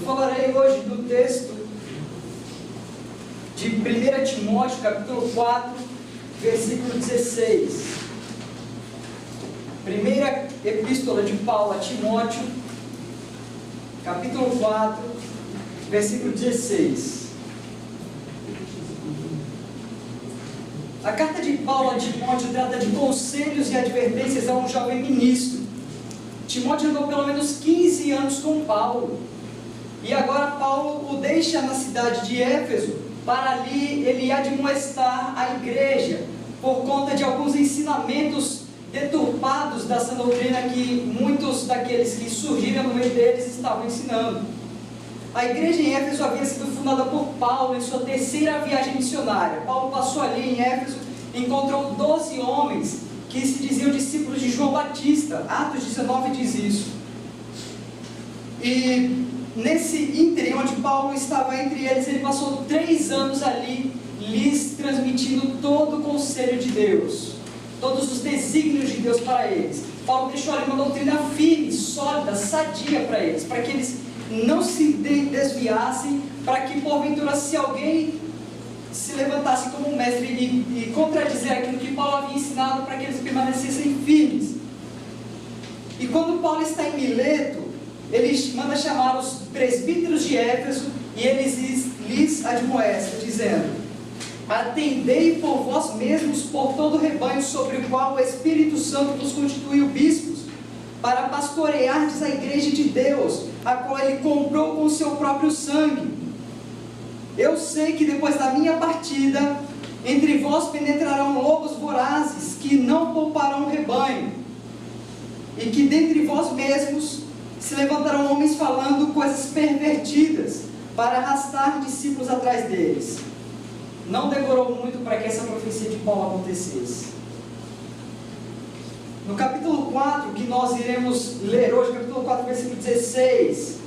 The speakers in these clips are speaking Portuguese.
falarei hoje do texto de 1 Timóteo, capítulo 4, versículo 16. Primeira epístola de Paulo a Timóteo, capítulo 4, versículo 16. A carta de Paulo a Timóteo trata de conselhos e advertências a um jovem ministro. Timóteo andou pelo menos 15 anos com Paulo. E agora Paulo o deixa na cidade de Éfeso para ali ele admoestar a igreja por conta de alguns ensinamentos deturpados dessa doutrina que muitos daqueles que surgiram no meio deles estavam ensinando. A igreja em Éfeso havia sido fundada por Paulo em sua terceira viagem missionária. Paulo passou ali em Éfeso e encontrou 12 homens que se diziam discípulos de João Batista. Atos 19 diz isso. E nesse ínterim onde Paulo estava entre eles, ele passou 3 anos ali, lhes transmitindo todo o conselho de Deus, todos os desígnios de Deus para eles. Paulo deixou ali uma doutrina firme, sólida, sadia para eles, para que eles não se desviassem, para que porventura se alguém se levantasse como um mestre e contradizer aquilo que Paulo havia ensinado, para que eles permanecessem firmes. E quando Paulo está em Mileto, ele manda chamar os presbíteros de Éfeso e eles lhes admoesta, dizendo: atendei por vós mesmos por todo o rebanho sobre o qual o Espírito Santo vos constituiu bispos, para pastoreardes a igreja de Deus, a qual ele comprou com o seu próprio sangue. Eu sei que depois da minha partida, entre vós penetrarão lobos vorazes, que não pouparão o rebanho, e que dentre vós mesmos se levantarão homens falando coisas pervertidas, para arrastar discípulos atrás deles. Não demorou muito para que essa profecia de Paulo acontecesse. No capítulo 4, que nós iremos ler hoje, capítulo 4, versículo 16,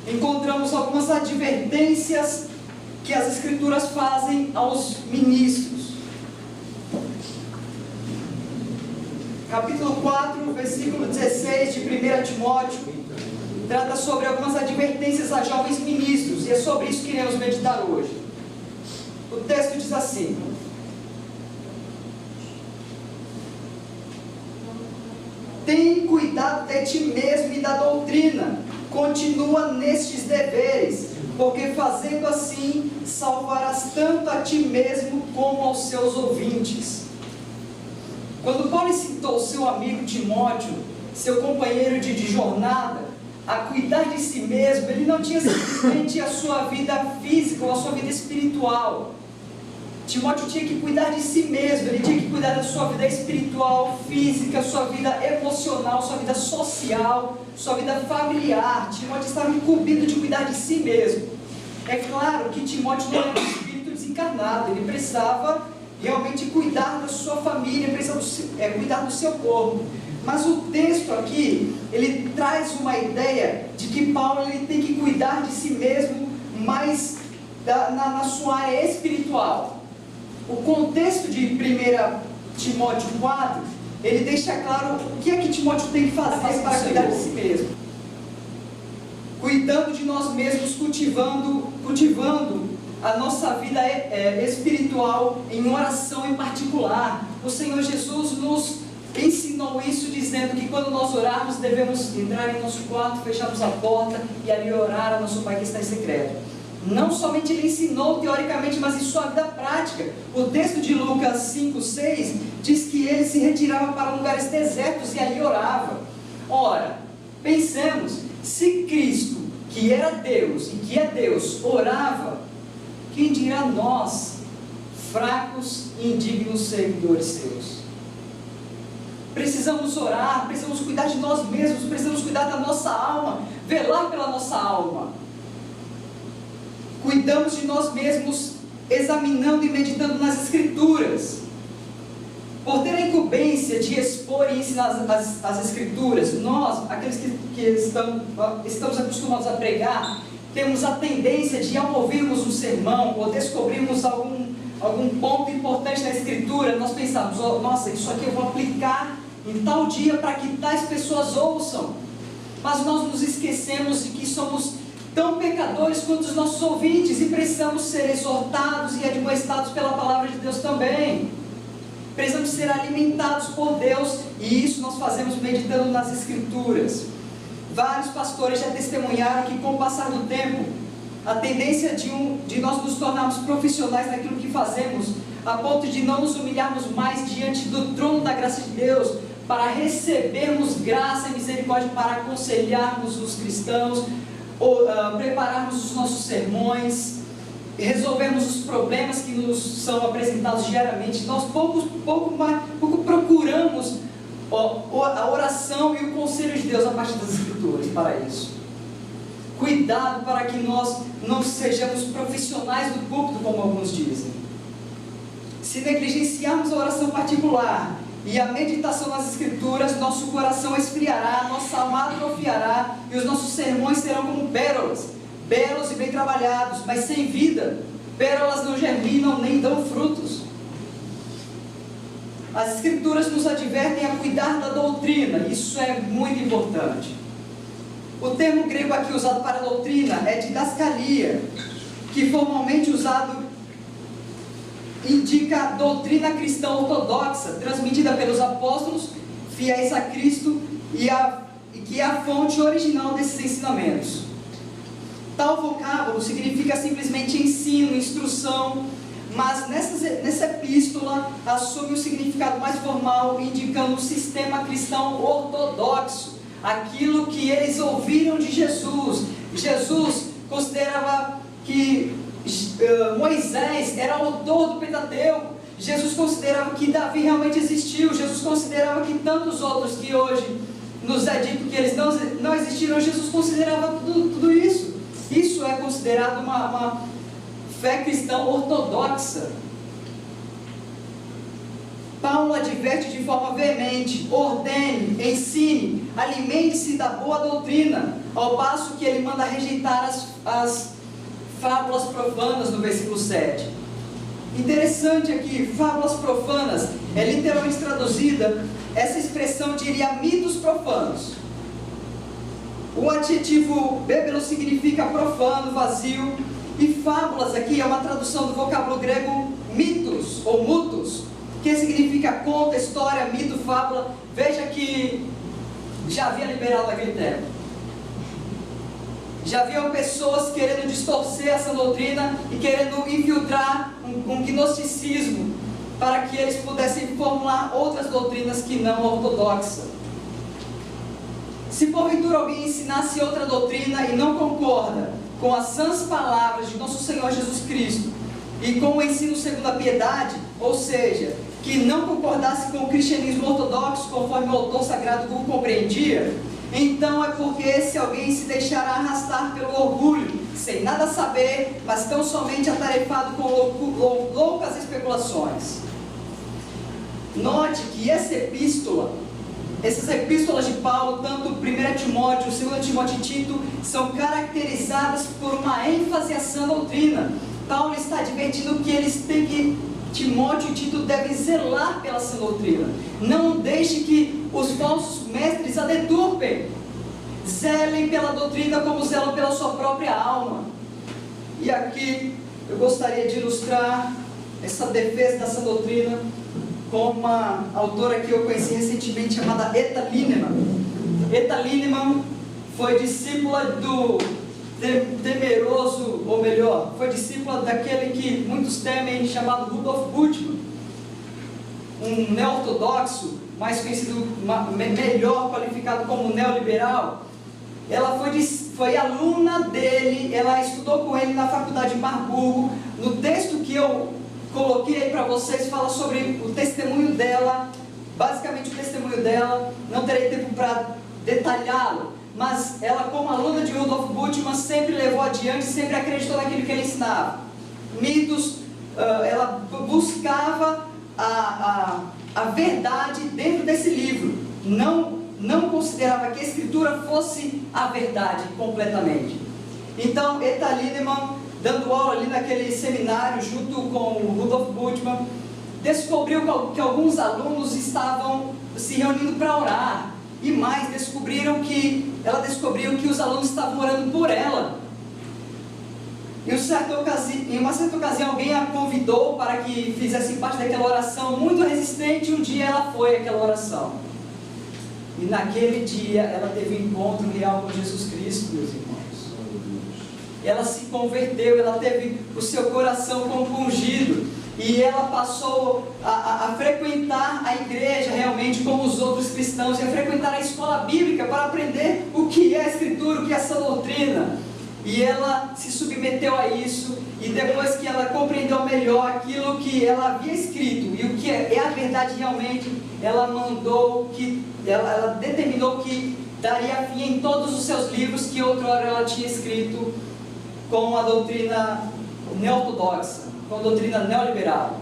encontramos algumas advertências que as Escrituras fazem aos ministros. Capítulo 4, versículo 16 de 1 Timóteo, trata sobre algumas advertências a jovens ministros, e é sobre isso que iremos meditar hoje. O texto diz assim: tem cuidado de ti mesmo e da doutrina, continua nestes deveres, porque fazendo assim, salvarás tanto a ti mesmo como aos seus ouvintes. Quando Paulo citou seu amigo Timóteo, seu companheiro de jornada, a cuidar de si mesmo, ele não tinha simplesmente a sua vida física ou a sua vida espiritual. Timóteo tinha que cuidar de si mesmo, ele tinha que cuidar da sua vida espiritual, física, sua vida emocional, sua vida social, sua vida familiar. Timóteo estava incumbido de cuidar de si mesmo. É claro que Timóteo não era um espírito desencarnado, ele precisava realmente cuidar da sua família, precisava cuidar do seu corpo. Mas o texto aqui, ele traz uma ideia de que Paulo ele tem que cuidar de si mesmo, mas na sua área espiritual. O contexto de 1 Timóteo 4, ele deixa claro o que é que Timóteo tem que fazer para cuidar de si mesmo. Cuidando de nós mesmos, cultivando a nossa vida espiritual em oração em particular. O Senhor Jesus nos ensinou isso, dizendo que quando nós orarmos, devemos entrar em nosso quarto, fecharmos a porta e ali orar a nosso Pai que está em secreto. Não somente ele ensinou teoricamente, mas em sua vida prática. O texto de Lucas 5:6 diz que ele se retirava para lugares desertos e ali orava. Ora, pensemos, se Cristo, que era Deus e que é Deus, orava, quem dirá nós, fracos e indignos servidores seus? Precisamos orar, precisamos cuidar de nós mesmos, precisamos cuidar da nossa alma, velar pela nossa alma. Cuidamos de nós mesmos, examinando e meditando nas Escrituras. Por ter a incumbência de expor e ensinar as Escrituras, nós, aqueles que estamos acostumados a pregar, temos a tendência de, ao ouvirmos um sermão ou descobrirmos algum ponto importante na Escritura, nós pensamos: nossa, isso aqui eu vou aplicar em tal dia para que tais pessoas ouçam. Mas nós nos esquecemos de que somos tão pecadores quanto os nossos ouvintes, e precisamos ser exortados e admoestados pela palavra de Deus também. Precisamos ser alimentados por Deus, e isso nós fazemos meditando nas Escrituras. Vários pastores já testemunharam que, com o passar do tempo, a tendência de nós nos tornarmos profissionais naquilo que fazemos, a ponto de não nos humilharmos mais diante do trono da graça de Deus, para recebermos graça e misericórdia, para aconselharmos os cristãos, prepararmos os nossos sermões, resolvermos os problemas que nos são apresentados diariamente. Nós pouco procuramos a oração e o conselho de Deus a partir das Escrituras para isso. Cuidado para que nós não sejamos profissionais do púlpito, como alguns dizem. Se negligenciarmos a oração particular e a meditação nas Escrituras, nosso coração esfriará, nossa alma atrofiará, e os nossos sermões serão como pérolas, belos e bem trabalhados, mas sem vida. Pérolas não germinam nem dão frutos. As Escrituras nos advertem a cuidar da doutrina, isso é muito importante. O termo grego aqui usado para doutrina é didascalia, que formalmente usado indica a doutrina cristã ortodoxa, transmitida pelos apóstolos fiéis a Cristo, e que é a fonte original desses ensinamentos. Tal vocábulo significa simplesmente ensino, instrução, mas nessa epístola assume um significado mais formal, indicando o sistema cristão ortodoxo, aquilo que eles ouviram de Jesus. Jesus considerava que Moisés era autor do Pentateuco. Jesus considerava que Davi realmente existiu. Jesus considerava que tantos outros que hoje nos é dito que eles não existiram, Jesus considerava tudo isso. Isso é considerado uma fé cristã ortodoxa. Paulo adverte de forma veemente: ordene, ensine, alimente-se da boa doutrina, ao passo que ele manda rejeitar as fábulas profanas no versículo 7. Interessante aqui, fábulas profanas, é literalmente traduzida, essa expressão diria mitos profanos. O adjetivo bêbelo significa profano, vazio, e fábulas aqui é uma tradução do vocábulo grego mitos ou mutos, que significa conta, história, mito, fábula. Veja que já havia liberado naquele tempo. Já haviam pessoas querendo distorcer essa doutrina e querendo infiltrar um gnosticismo para que eles pudessem formular outras doutrinas que não ortodoxas. Se porventura alguém ensinasse outra doutrina e não concorda com as sãs palavras de nosso Senhor Jesus Cristo e com o ensino segundo a piedade, ou seja, que não concordasse com o cristianismo ortodoxo conforme o autor sagrado o compreendia, então é porque esse alguém se deixará arrastar pelo orgulho, sem nada saber, mas tão somente atarefado com loucas especulações. Note que essas epístolas de Paulo, tanto 1 Timóteo, 2 Timóteo e Tito, são caracterizadas por uma ênfase à sã doutrina. Paulo está advertindo que Timóteo e Tito devem zelar pela sã doutrina. Não deixe que os falsos mestres a deturpem. Zelem pela doutrina como zelam pela sua própria alma. E aqui eu gostaria de ilustrar essa defesa da sã doutrina com uma autora que eu conheci recentemente, chamada Etta Linnemann. Etta Linnemann foi discípula do temeroso, ou melhor, foi discípula daquele que muitos temem, chamado Rudolf Bultmann, um neo-ortodoxo, mais conhecido, melhor qualificado como neoliberal. Ela foi aluna dele, ela estudou com ele na faculdade de Marburgo. No texto que eu coloquei aí para vocês, fala sobre o testemunho dela, basicamente o testemunho dela, não terei tempo para detalhá-lo, mas ela, como aluna de Rudolf Bultmann, sempre levou adiante, sempre acreditou naquilo que ele ensinava. Mitos, ela buscava a verdade dentro desse livro, não considerava que a Escritura fosse a verdade completamente. Então, Etta Linnemann, dando aula ali naquele seminário junto com o Rudolf Bultmann, descobriu que alguns alunos estavam se reunindo para orar, e mais, ela descobriu que os alunos estavam orando por ela, Em uma certa ocasião, alguém a convidou para que fizesse parte daquela oração muito resistente. Um dia ela foi àquela oração. E naquele dia ela teve um encontro real com Jesus Cristo, meus irmãos. Ela se converteu, ela teve o seu coração compungido. E ela passou a frequentar a igreja realmente como os outros cristãos. E a frequentar a escola bíblica para aprender o que é a Escritura, o que é essa doutrina. E ela se submeteu a isso, e depois que ela compreendeu melhor aquilo que ela havia escrito, e o que é a verdade realmente, ela determinou que daria fim em todos os seus livros que outrora ela tinha escrito com a doutrina neortodoxa, com a doutrina neoliberal.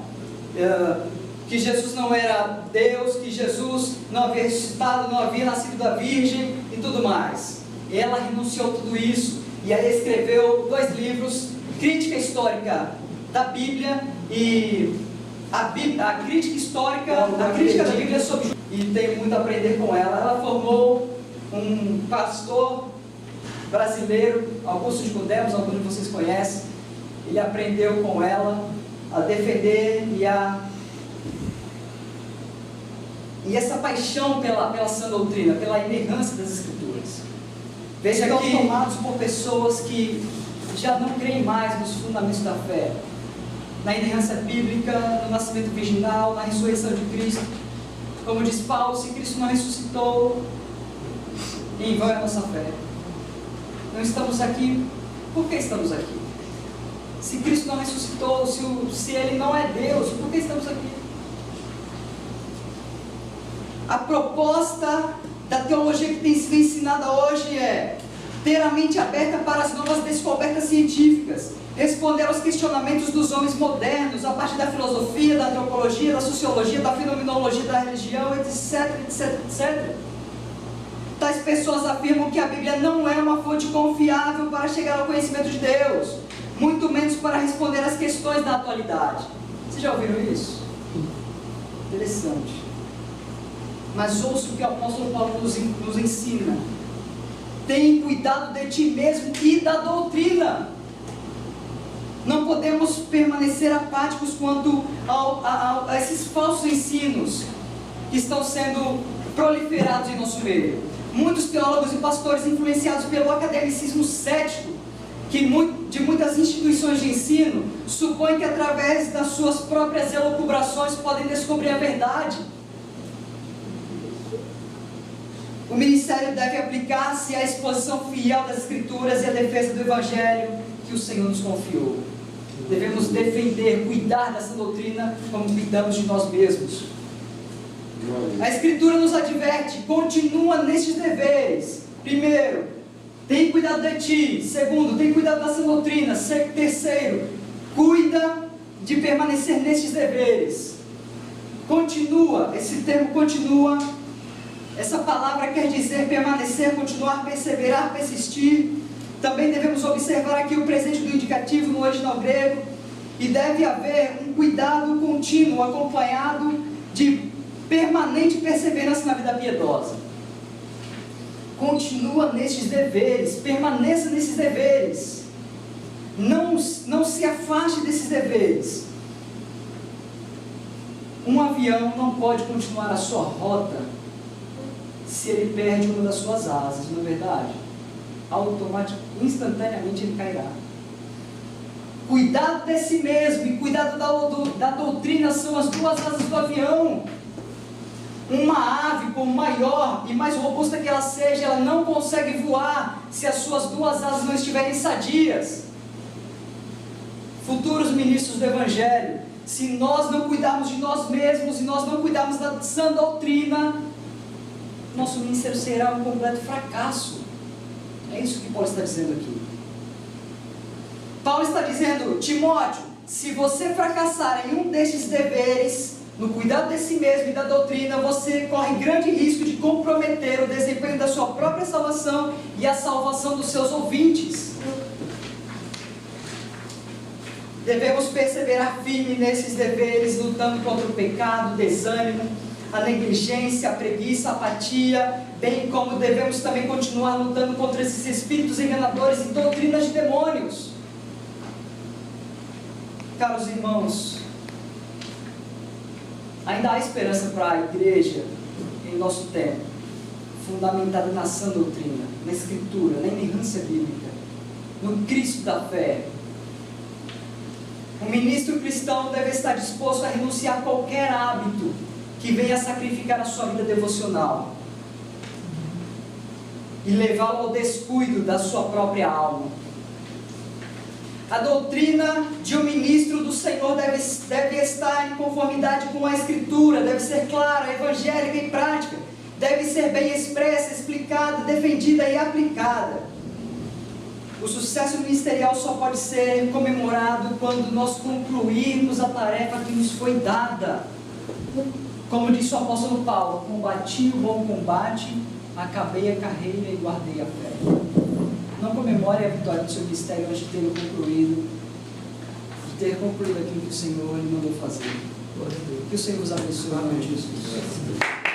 Que Jesus não era Deus, que Jesus não havia ressuscitado, não havia nascido da Virgem e tudo mais. Ela renunciou a tudo isso. E aí escreveu 2 livros, Crítica Histórica da Bíblia e a Crítica Histórica, a Crítica da Bíblia sobre... E tenho muito a aprender com ela. Ela formou um pastor brasileiro, Augusto de Cudemos, alguns de vocês conhecem. Ele aprendeu com ela a defender e essa paixão pela sã doutrina, pela inerrância das Escrituras. Veja que estão tomados por pessoas que já não creem mais nos fundamentos da fé, na inerrância bíblica, no nascimento virginal, na ressurreição de Cristo. Como diz Paulo, se Cristo não ressuscitou, em vão é a nossa fé. Não estamos aqui, por que estamos aqui? Se Cristo não ressuscitou, se Ele não é Deus, por que estamos aqui? A proposta da teologia que tem sido ensinada hoje é ter a mente aberta para as novas descobertas científicas, responder aos questionamentos dos homens modernos, a partir da filosofia, da antropologia, da sociologia, da fenomenologia, da religião, etc, etc, etc. Tais pessoas afirmam que a Bíblia não é uma fonte confiável para chegar ao conhecimento de Deus, muito menos para responder às questões da atualidade. Vocês já ouviram isso? Interessante. Mas ouça o que o apóstolo Paulo nos ensina. Tenha cuidado de ti mesmo e da doutrina. Não podemos permanecer apáticos quanto a esses falsos ensinos que estão sendo proliferados em nosso meio. Muitos teólogos e pastores influenciados pelo academicismo cético, de muitas instituições de ensino, supõem que através das suas próprias elucubrações podem descobrir a verdade. O ministério deve aplicar-se à exposição fiel das Escrituras e à defesa do Evangelho que o Senhor nos confiou. Devemos defender, cuidar dessa doutrina como cuidamos de nós mesmos. A Escritura nos adverte, continua nestes deveres. Primeiro, tem cuidado de ti. Segundo, tem cuidado dessa doutrina. Terceiro, cuida de permanecer nestes deveres. Continua, esse termo continua, essa palavra quer dizer permanecer, continuar, perseverar, persistir. Também devemos observar aqui o presente do indicativo no original grego, e deve haver um cuidado contínuo, acompanhado de permanente perseverança na vida piedosa. Continua nestes deveres, permaneça nesses deveres, não se afaste desses deveres. Um avião não pode continuar a sua rota se ele perde uma das suas asas, não é verdade? Instantaneamente ele cairá. Cuidado de si mesmo e cuidado da doutrina são as duas asas do avião. Uma ave, por maior e mais robusta que ela seja, ela não consegue voar se as suas duas asas não estiverem sadias. Futuros ministros do Evangelho, se nós não cuidarmos de nós mesmos e nós não cuidarmos da sã doutrina, nosso ministério será um completo fracasso. É isso que Paulo está dizendo aqui. Paulo está dizendo, Timóteo, se você fracassar em um destes deveres, no cuidado de si mesmo e da doutrina, você corre grande risco de comprometer o desempenho da sua própria salvação e a salvação dos seus ouvintes. Devemos perseverar firme nesses deveres, lutando contra o pecado, o desânimo, a negligência, a preguiça, a apatia, bem como devemos também continuar lutando contra esses espíritos enganadores e doutrinas de demônios. Caros irmãos, ainda há esperança para a igreja em nosso tempo, fundamentada na sã doutrina, na Escritura, na inerrância bíblica, no Cristo da fé. O ministro cristão deve estar disposto a renunciar a qualquer hábito que venha a sacrificar a sua vida devocional e levá-lo ao descuido da sua própria alma. A doutrina de um ministro do Senhor deve estar em conformidade com a Escritura, deve ser clara, evangélica e prática, deve ser bem expressa, explicada, defendida e aplicada. O sucesso ministerial só pode ser comemorado quando nós concluirmos a tarefa que nos foi dada. Como disse o apóstolo Paulo: combati o bom combate, acabei a carreira e guardei a fé. Não comemore a vitória do seu ministério antes de ter concluído, aquilo que o Senhor lhe mandou fazer. Que o Senhor vos abençoe em nome de Jesus.